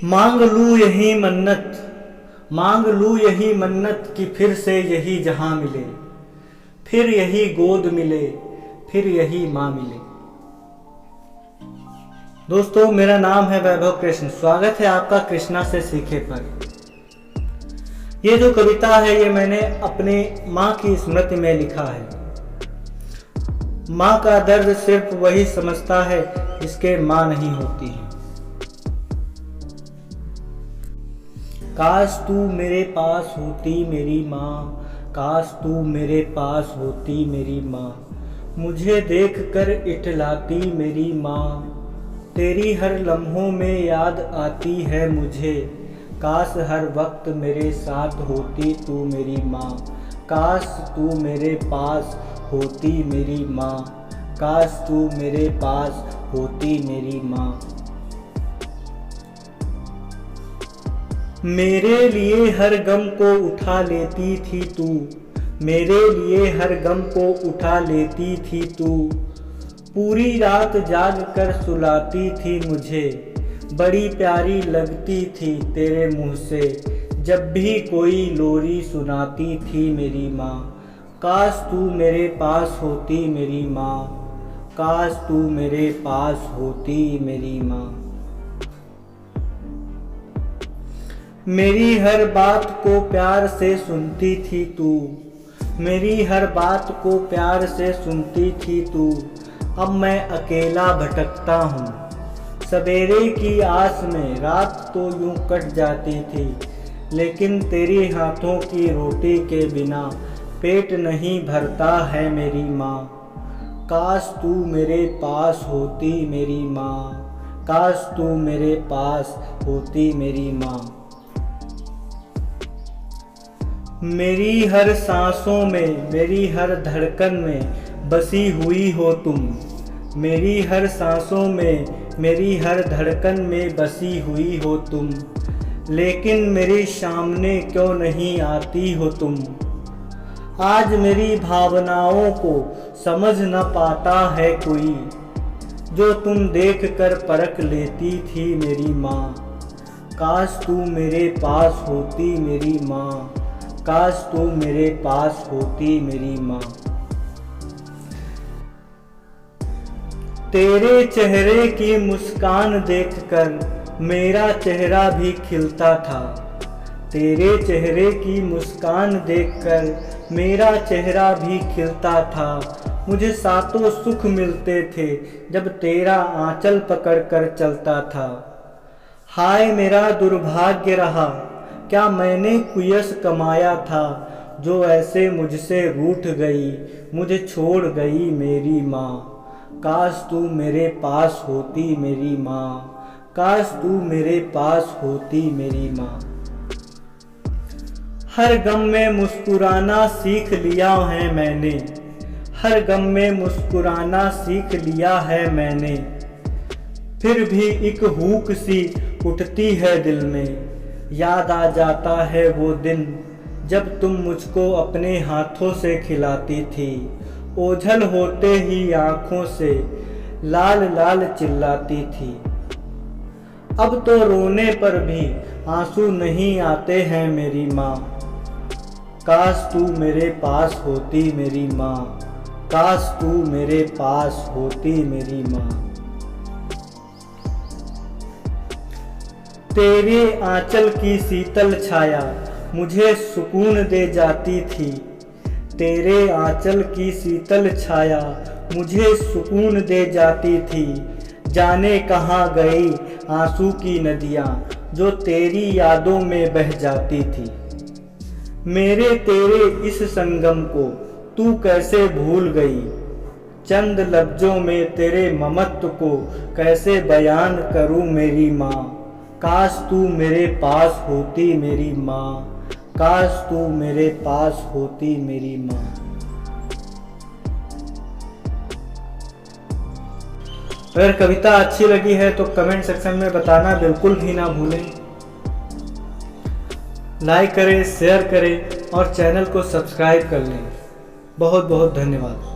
मांग लूँ यही मन्नत, मांग लूँ यही मन्नत कि फिर से यही जहां मिले, फिर यही गोद मिले, फिर यही माँ मिले। दोस्तों, मेरा नाम है वैभव कृष्ण। स्वागत है आपका कृष्णा से सीखे पर। ये जो कविता है ये मैंने अपने माँ की स्मृति में लिखा है। माँ का दर्द सिर्फ वही समझता है जिसके माँ नहीं होती है। काश तू मेरे पास होती मेरी माँ, काश तू मेरे पास होती मेरी माँ, मुझे देख कर इठलाती मेरी माँ। तेरी हर लम्हों में याद आती है मुझे, काश हर वक्त मेरे साथ होती तू मेरी माँ। काश तू मेरे पास होती मेरी माँ, काश तू मेरे पास होती मेरी माँ। मेरे लिए हर गम को उठा लेती थी तू, मेरे लिए हर गम को उठा लेती थी तू। पूरी रात जाग कर सुलाती थी मुझे, बड़ी प्यारी लगती थी तेरे मुँह से जब भी कोई लोरी सुनाती थी मेरी माँ। काश तू मेरे पास होती मेरी माँ, काश तू मेरे पास होती मेरी माँ। मेरी हर बात को प्यार से सुनती थी तू, मेरी हर बात को प्यार से सुनती थी तू। अब मैं अकेला भटकता हूँ सवेरे की आस में, रात तो यूं कट जाती थी, लेकिन तेरी हाथों की रोटी के बिना पेट नहीं भरता है मेरी माँ। काश तू मेरे पास होती मेरी माँ, काश तू मेरे पास होती मेरी माँ। मेरी हर सांसों में, मेरी हर धड़कन में बसी हुई हो तुम, मेरी हर सांसों में, मेरी हर धड़कन में बसी हुई हो तुम। लेकिन मेरे सामने क्यों नहीं आती हो तुम। आज मेरी भावनाओं को समझ न पाता है कोई, जो तुम देख कर परख लेती थी मेरी माँ। काश तू मेरे पास होती मेरी माँ, काश तू मेरे पास होती मेरी माँ। तेरे चेहरे की मुस्कान देखकर मेरा चेहरा भी खिलता था, तेरे चेहरे की मुस्कान देखकर मेरा चेहरा भी खिलता था। मुझे सातों सुख मिलते थे जब तेरा आंचल पकड़कर चलता था। हाय मेरा दुर्भाग्य रहा, क्या मैंने कुयस कमाया था, जो ऐसे मुझसे रूठ गई, मुझे छोड़ गई मेरी माँ। काश तू मेरे पास होती मेरी माँ, काश तू मेरे पास होती मेरी माँ। हर गम में मुस्कुराना सीख लिया है मैंने, हर गम में मुस्कुराना सीख लिया है मैंने। फिर भी एक हुक सी उठती है दिल में, याद आ जाता है वो दिन जब तुम मुझको अपने हाथों से खिलाती थी। ओझल होते ही आँखों से लाल लाल चिल्लाती थी। अब तो रोने पर भी आंसू नहीं आते हैं मेरी माँ। काश तू मेरे पास होती मेरी माँ, काश तू मेरे पास होती मेरी माँ। तेरे आंचल की शीतल छाया मुझे सुकून दे जाती थी, तेरे आंचल की शीतल छाया मुझे सुकून दे जाती थी। जाने कहाँ गई आंसू की नदियाँ जो तेरी यादों में बह जाती थी। मेरे तेरे इस संगम को तू कैसे भूल गई, चंद लफ्जों में तेरे ममत्व को कैसे बयान करूँ मेरी माँ। काश तू मेरे पास होती मेरी माँ, काश तू मेरे पास होती मेरी माँ। अगर कविता अच्छी लगी है तो कमेंट सेक्शन में बताना बिल्कुल भी ना भूलें। लाइक करें, शेयर करें और चैनल को सब्सक्राइब कर लें। बहुत बहुत धन्यवाद।